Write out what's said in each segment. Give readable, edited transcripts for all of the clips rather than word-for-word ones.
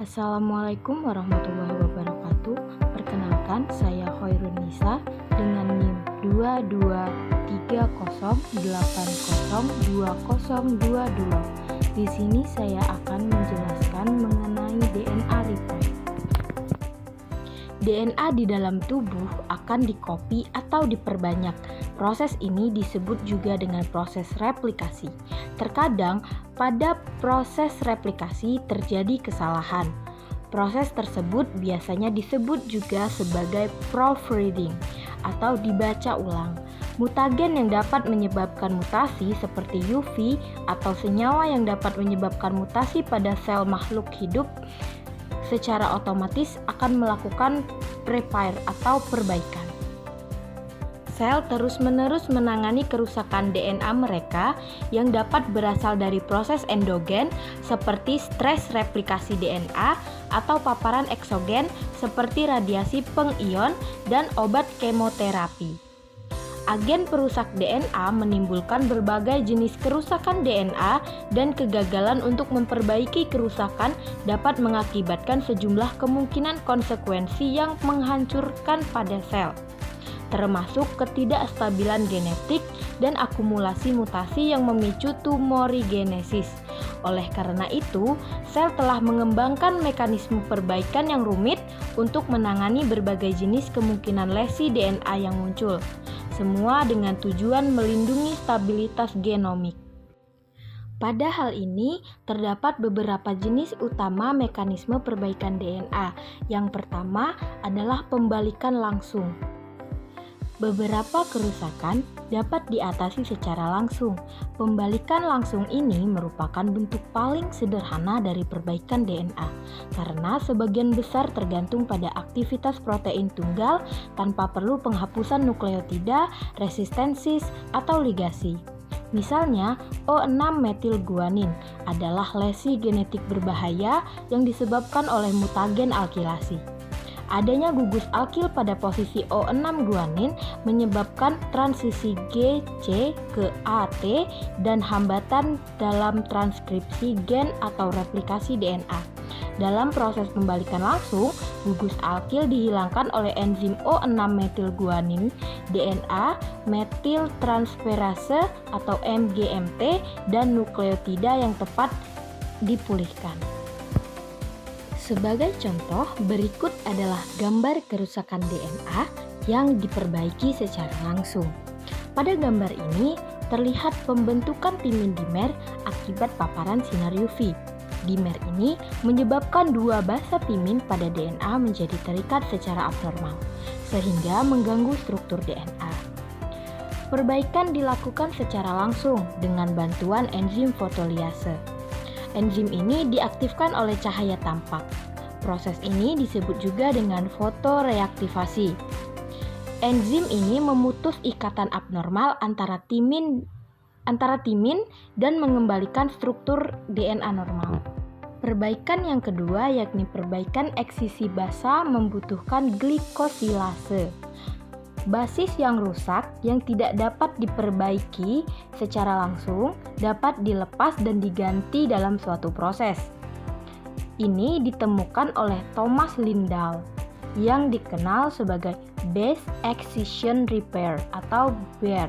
Assalamualaikum warahmatullahi wabarakatuh. Perkenalkan, saya Hoirun Nisa dengan NIM 2230802022. Di sini saya akan menjelaskan mengenai DNA repair. DNA di dalam tubuh akan dikopi atau diperbanyak. Proses ini disebut juga dengan proses replikasi. Terkadang pada proses replikasi terjadi kesalahan. Proses tersebut biasanya disebut juga sebagai proofreading atau dibaca ulang. Mutagen yang dapat menyebabkan mutasi seperti UV atau senyawa yang dapat menyebabkan mutasi pada sel makhluk hidup secara otomatis akan melakukan repair atau perbaikan. Sel terus-menerus menangani kerusakan DNA mereka yang dapat berasal dari proses endogen seperti stres replikasi DNA atau paparan eksogen seperti radiasi pengion dan obat kemoterapi. Agen perusak DNA menimbulkan berbagai jenis kerusakan DNA dan kegagalan untuk memperbaiki kerusakan dapat mengakibatkan sejumlah kemungkinan konsekuensi yang menghancurkan pada sel, termasuk ketidakstabilan genetik dan akumulasi mutasi yang memicu tumorigenesis. Oleh karena itu, sel telah mengembangkan mekanisme perbaikan yang rumit untuk menangani berbagai jenis kemungkinan lesi DNA yang muncul, semua dengan tujuan melindungi stabilitas genomik. Pada hal ini, terdapat beberapa jenis utama mekanisme perbaikan DNA. Yang pertama adalah pembalikan langsung. Beberapa kerusakan dapat diatasi secara langsung. Pembalikan langsung ini merupakan bentuk paling sederhana dari perbaikan DNA, karena sebagian besar tergantung pada aktivitas protein tunggal tanpa perlu penghapusan nukleotida, resistensis, atau ligasi. Misalnya, O6-metilguanin adalah lesi genetik berbahaya yang disebabkan oleh mutagen alkilasi. Adanya gugus alkil pada posisi O6-guanin menyebabkan transisi GC ke AT dan hambatan dalam transkripsi gen atau replikasi DNA. Dalam proses pembalikan langsung, gugus alkil dihilangkan oleh enzim O6-metilguanin, DNA, metiltransferase atau MGMT, dan nukleotida yang tepat dipulihkan. Sebagai contoh, berikut adalah gambar kerusakan DNA yang diperbaiki secara langsung. Pada gambar ini, terlihat pembentukan timin dimer akibat paparan sinar UV. Dimer ini menyebabkan dua basa timin pada DNA menjadi terikat secara abnormal, sehingga mengganggu struktur DNA. Perbaikan dilakukan secara langsung dengan bantuan enzim fotoliase. Enzim ini diaktifkan oleh cahaya tampak. Proses ini disebut juga dengan fotoreaktivasi. Enzim ini memutus ikatan abnormal antara timin dan mengembalikan struktur DNA normal. Perbaikan yang kedua yakni perbaikan eksisi basa membutuhkan glikosilase. Basis yang rusak yang tidak dapat diperbaiki secara langsung dapat dilepas dan diganti dalam suatu proses. Ini ditemukan oleh Thomas Lindahl yang dikenal sebagai Base Excision Repair atau BER.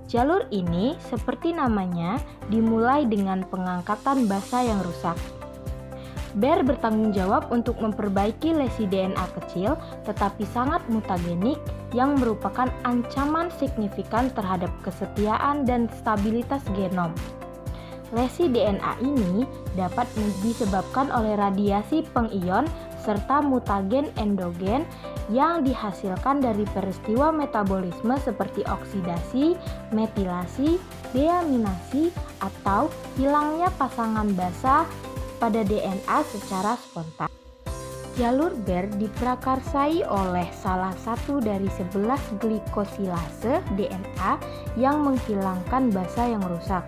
Jalur ini seperti namanya dimulai dengan pengangkatan basa yang rusak. BER bertanggung jawab untuk memperbaiki lesi DNA kecil tetapi sangat mutagenik yang merupakan ancaman signifikan terhadap kesetiaan dan stabilitas genom. Lesi DNA ini dapat disebabkan oleh radiasi pengion serta mutagen endogen yang dihasilkan dari peristiwa metabolisme seperti oksidasi, metilasi, deaminasi, atau hilangnya pasangan basa pada DNA secara spontan. Jalur BER diprakarsai oleh salah satu dari 11 glikosilase DNA yang menghilangkan basa yang rusak.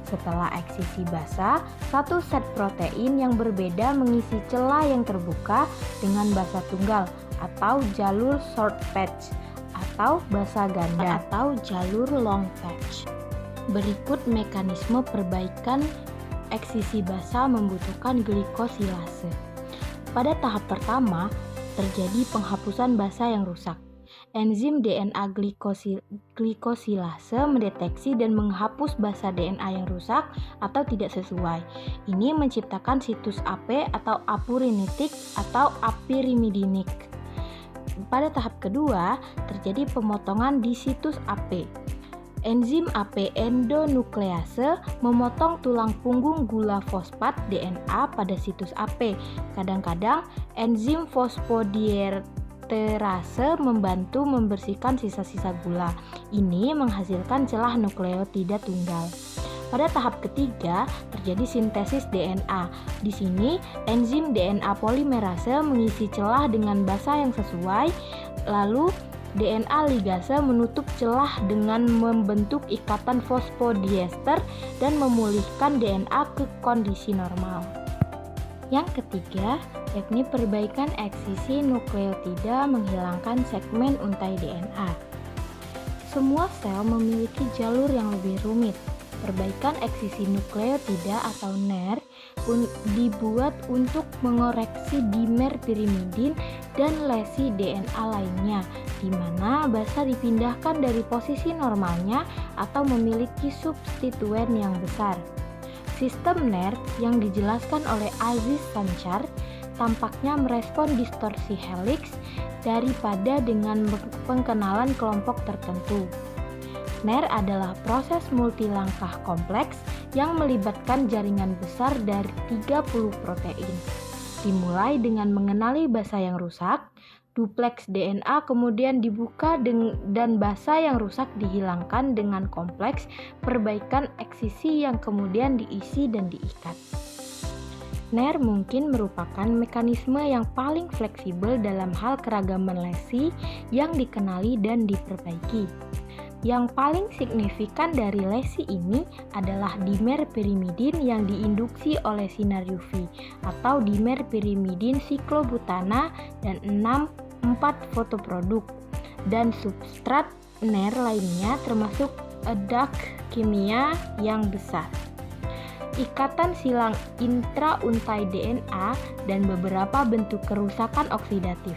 Setelah eksisi basa, satu set protein yang berbeda mengisi celah yang terbuka dengan basa tunggal atau jalur short patch atau basa ganda atau jalur long patch. Berikut mekanisme perbaikan eksisi basa membutuhkan glikosilase. Pada tahap pertama, terjadi penghapusan basa yang rusak. Enzim DNA glikosilase mendeteksi dan menghapus basa DNA yang rusak atau tidak sesuai. Ini menciptakan situs AP atau apurinitik atau apirimidinik. Pada tahap kedua, terjadi pemotongan di situs AP. Enzim AP endonuklease memotong tulang punggung gula fosfat DNA pada situs AP. Kadang-kadang enzim fosfodiesterase membantu membersihkan sisa-sisa gula. Ini menghasilkan celah nukleotida tunggal. Pada tahap ketiga, terjadi sintesis DNA. Di sini, enzim DNA polimerase mengisi celah dengan basa yang sesuai, lalu DNA ligase menutup celah dengan membentuk ikatan fosfodiester dan memulihkan DNA ke kondisi normal. Yang ketiga, yakni perbaikan eksisi nukleotida menghilangkan segmen untai DNA. Semua sel memiliki jalur yang lebih rumit. Perbaikan eksisi nukleotida atau NER dibuat untuk mengoreksi dimer pirimidin dan lesi DNA lainnya, di mana basa dipindahkan dari posisi normalnya atau memiliki substituen yang besar. Sistem NER yang dijelaskan oleh Aziz Sancar tampaknya merespon distorsi helix daripada dengan pengenalan kelompok tertentu. NER adalah proses multilangkah kompleks yang melibatkan jaringan besar dari 30 protein. Dimulai dengan mengenali basa yang rusak, dupleks DNA kemudian dibuka dan basa yang rusak dihilangkan dengan kompleks perbaikan eksisi yang kemudian diisi dan diikat. NER mungkin merupakan mekanisme yang paling fleksibel dalam hal keragaman lesi yang dikenali dan diperbaiki. Yang paling signifikan dari lesi ini adalah dimer pirimidin yang diinduksi oleh sinar UV atau dimer pirimidin siklobutana dan 4 fotoproduk dan substrat NER lainnya termasuk dak kimia yang besar. Ikatan silang intrauntai DNA dan beberapa bentuk kerusakan oksidatif.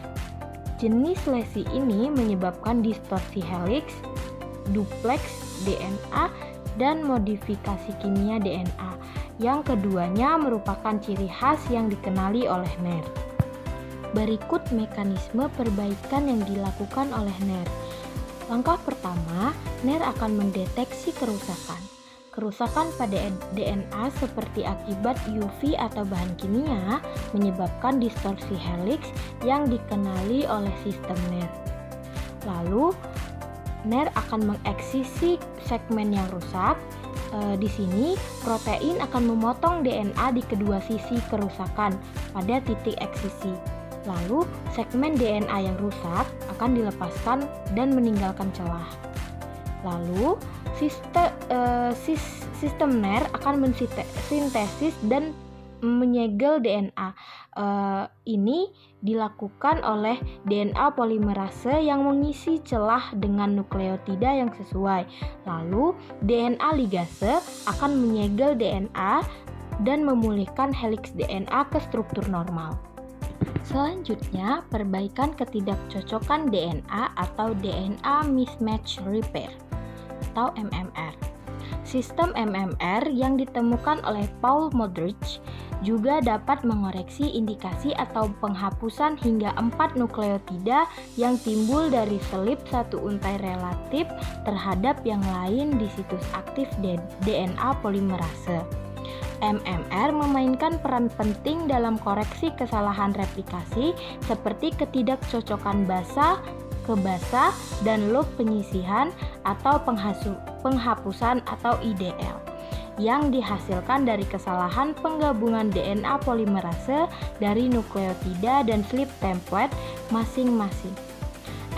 Jenis lesi ini menyebabkan distorsi helix, dupleks DNA, dan modifikasi kimia DNA. Yang keduanya merupakan ciri khas yang dikenali oleh NER. Berikut mekanisme perbaikan yang dilakukan oleh NER. Langkah pertama, NER akan mendeteksi kerusakan. Kerusakan pada DNA seperti akibat UV atau bahan kimia menyebabkan distorsi helix yang dikenali oleh sistem NER. Lalu, NER akan mengeksisi segmen yang rusak. Di sini, protein akan memotong DNA di kedua sisi kerusakan pada titik eksisi. Lalu, segmen DNA yang rusak akan dilepaskan dan meninggalkan celah. Lalu, sistem NER akan mensintesis dan menyegel DNA. Ini dilakukan oleh DNA polimerase yang mengisi celah dengan nukleotida yang sesuai. Lalu, DNA ligase akan menyegel DNA dan memulihkan heliks DNA ke struktur normal. Selanjutnya, perbaikan ketidakcocokan DNA atau DNA mismatch repair atau MMR. Sistem MMR yang ditemukan oleh Paul Modrich juga dapat mengoreksi indikasi atau penghapusan hingga 4 nukleotida yang timbul dari selip satu untai relatif terhadap yang lain di situs aktif DNA polimerase. MMR memainkan peran penting dalam koreksi kesalahan replikasi seperti ketidakcocokan basa ke basa dan loop penyisihan atau penghapusan atau IDL yang dihasilkan dari kesalahan penggabungan DNA polimerase dari nukleotida dan slip template masing-masing.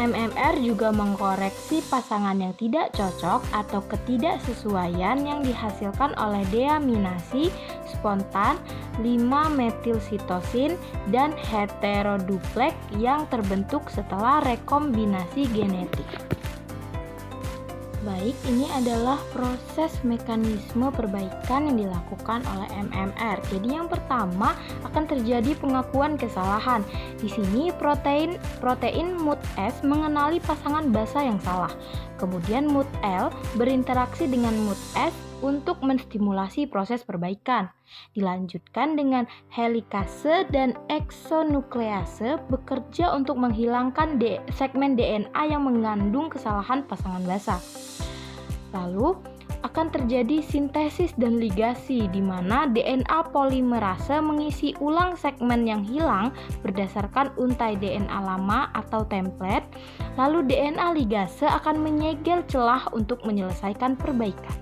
MMR juga mengkoreksi pasangan yang tidak cocok atau ketidaksesuaian yang dihasilkan oleh deaminasi spontan 5-metilsitosin dan heterodupleks yang terbentuk setelah rekombinasi genetik. Baik, ini adalah proses mekanisme perbaikan yang dilakukan oleh MMR. Jadi yang pertama akan terjadi pengakuan kesalahan. Di sini protein MUT-S mengenali pasangan basa yang salah. Kemudian MUT-L berinteraksi dengan MUT-S untuk menstimulasi proses perbaikan. Dilanjutkan dengan helikase dan eksonuklease bekerja untuk menghilangkan segmen DNA yang mengandung kesalahan pasangan basa. Lalu akan terjadi sintesis dan ligasi di mana DNA polimerase mengisi ulang segmen yang hilang berdasarkan untai DNA lama atau template. Lalu DNA ligase akan menyegel celah untuk menyelesaikan perbaikan.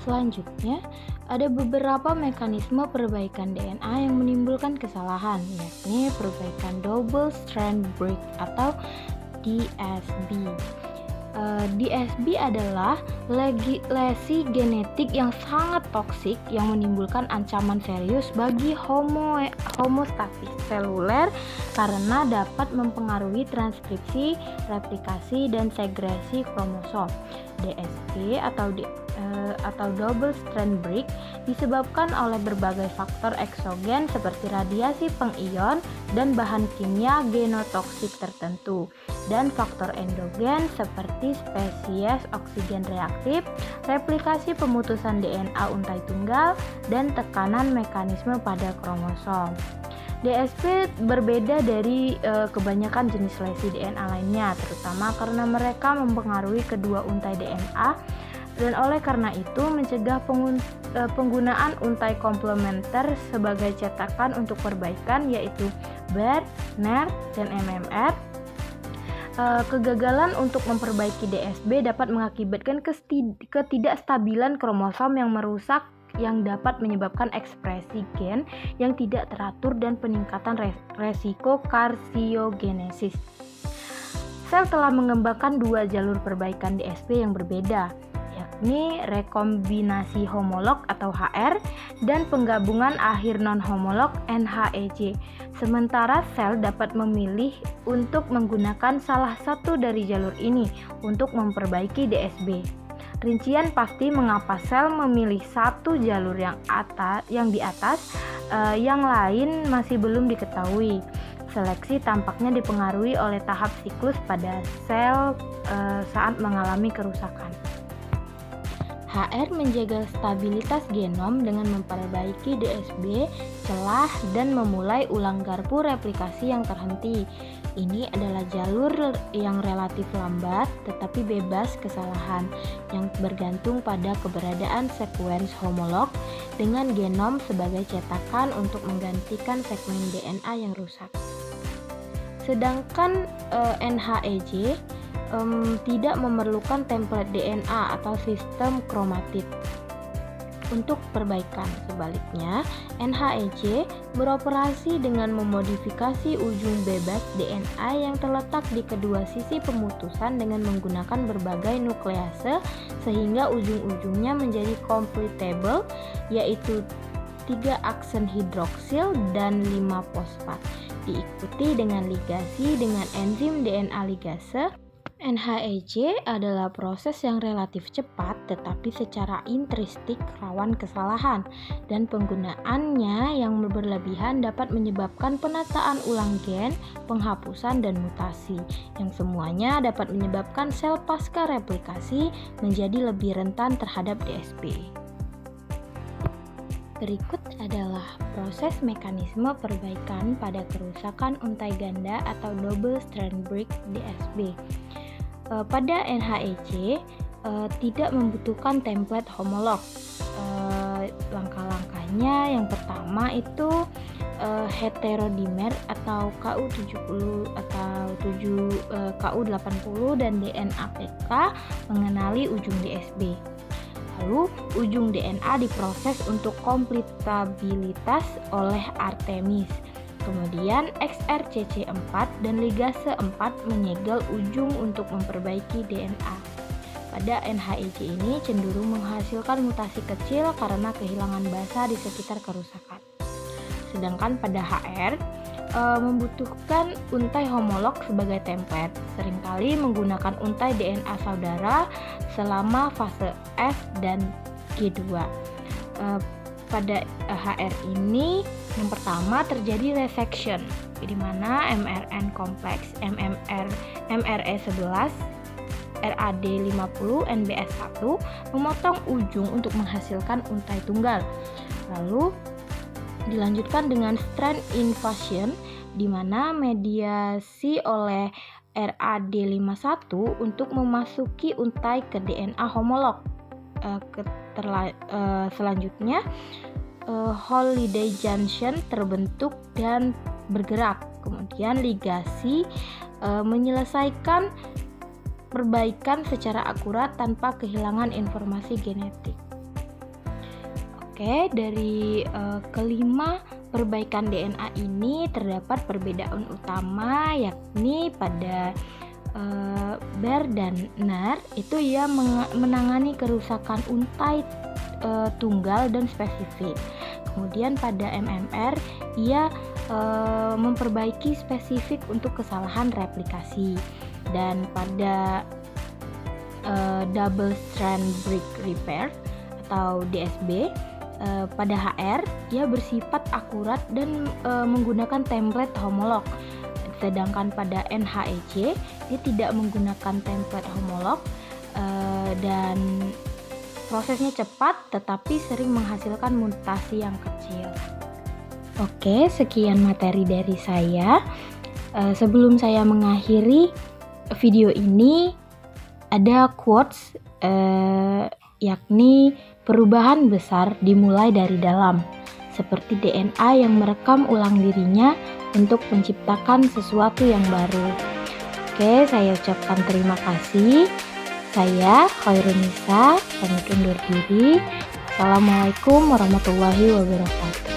Selanjutnya, ada beberapa mekanisme perbaikan DNA yang menimbulkan kesalahan, yakni perbaikan double strand break atau DSB. DSB adalah lesi genetik yang sangat toksik yang menimbulkan ancaman serius bagi homostasis seluler karena dapat mempengaruhi transkripsi, replikasi, dan segresi kromosom. DSB atau double strand break disebabkan oleh berbagai faktor eksogen seperti radiasi pengion dan bahan kimia genotoksik tertentu, dan faktor endogen seperti spesies oksigen reaktif, replikasi pemutusan DNA untai tunggal, dan tekanan mekanisme pada kromosom. DSP berbeda dari kebanyakan jenis lesi DNA lainnya, terutama karena mereka mempengaruhi kedua untai DNA, dan oleh karena itu mencegah penggunaan untai komplementer sebagai cetakan untuk perbaikan, yaitu BER, NER, dan MMR. Kegagalan untuk memperbaiki DSB dapat mengakibatkan ketidakstabilan kromosom yang merusak, yang dapat menyebabkan ekspresi gen yang tidak teratur dan peningkatan resiko karsiogenesis. Sel telah mengembangkan dua jalur perbaikan DSB yang berbeda, yakni rekombinasi homolog atau HR dan penggabungan akhir non-homolog NHEJ. Sementara sel dapat memilih untuk menggunakan salah satu dari jalur ini untuk memperbaiki DSB. Rincian pasti mengapa sel memilih satu jalur yang di atas, yang lain masih belum diketahui. Seleksi tampaknya dipengaruhi oleh tahap siklus pada sel saat mengalami kerusakan. HR menjaga stabilitas genom dengan memperbaiki DSB, celah, dan memulai ulang garpu replikasi yang terhenti. Ini adalah jalur yang relatif lambat tetapi bebas kesalahan yang bergantung pada keberadaan sekuens homolog dengan genom sebagai cetakan untuk menggantikan segmen DNA yang rusak. Sedangkan NHEJ tidak memerlukan template DNA atau sistem kromatid untuk perbaikan. Sebaliknya, NHEJ beroperasi dengan memodifikasi ujung bebas DNA yang terletak di kedua sisi pemutusan dengan menggunakan berbagai nuklease sehingga ujung-ujungnya menjadi completable, yaitu 3 aksen hidroksil dan 5 fosfat, diikuti dengan ligasi dengan enzim DNA ligase. NHEJ adalah proses yang relatif cepat tetapi secara intrinsik rawan kesalahan, dan penggunaannya yang berlebihan dapat menyebabkan penataan ulang gen, penghapusan, dan mutasi yang semuanya dapat menyebabkan sel pasca replikasi menjadi lebih rentan terhadap DSB. Berikut adalah proses mekanisme perbaikan pada kerusakan untai ganda atau double strand break DSB. Pada NHEJ tidak membutuhkan template homolog. Langkah-langkahnya yang pertama itu heterodimer atau Ku70 atau Ku80 dan DNA PK mengenali ujung DSB. Lalu ujung DNA diproses untuk kompletabilitas oleh Artemis. Kemudian XRCC4 dan ligase 4 menyegel ujung untuk memperbaiki DNA. Pada NHEJ ini cenderung menghasilkan mutasi kecil karena kehilangan basa di sekitar kerusakan. Sedangkan pada HR, membutuhkan untai homolog sebagai template. Seringkali menggunakan untai DNA saudara selama fase F dan G2. Pada HR ini yang pertama terjadi resection, di mana mRNA kompleks mRE11 RAD50 NBS1 memotong ujung untuk menghasilkan untai tunggal. Lalu dilanjutkan dengan strand invasion, di mana mediasi oleh RAD51 untuk memasuki untai ke DNA homolog. Selanjutnya holiday junction terbentuk dan bergerak. Kemudian ligasi menyelesaikan perbaikan secara akurat tanpa kehilangan informasi genetik. Oke, dari kelima perbaikan DNA ini terdapat perbedaan utama, yakni pada Baer dan Nair itu ia menangani kerusakan untai tunggal dan spesifik. Kemudian pada MMR ia memperbaiki spesifik untuk kesalahan replikasi. Dan pada double strand break repair atau DSB pada HR ia bersifat akurat dan menggunakan template homolog. Sedangkan pada NHEC dia tidak menggunakan template homolog dan prosesnya cepat tetapi sering menghasilkan mutasi yang kecil. Oke, sekian materi dari saya. Sebelum saya mengakhiri video ini, ada quotes yakni perubahan besar dimulai dari dalam, seperti DNA yang merekam ulang dirinya untuk menciptakan sesuatu yang baru. Oke, saya ucapkan terima kasih. Saya Khairunisa, pamit undur diri. Assalamualaikum warahmatullahi wabarakatuh.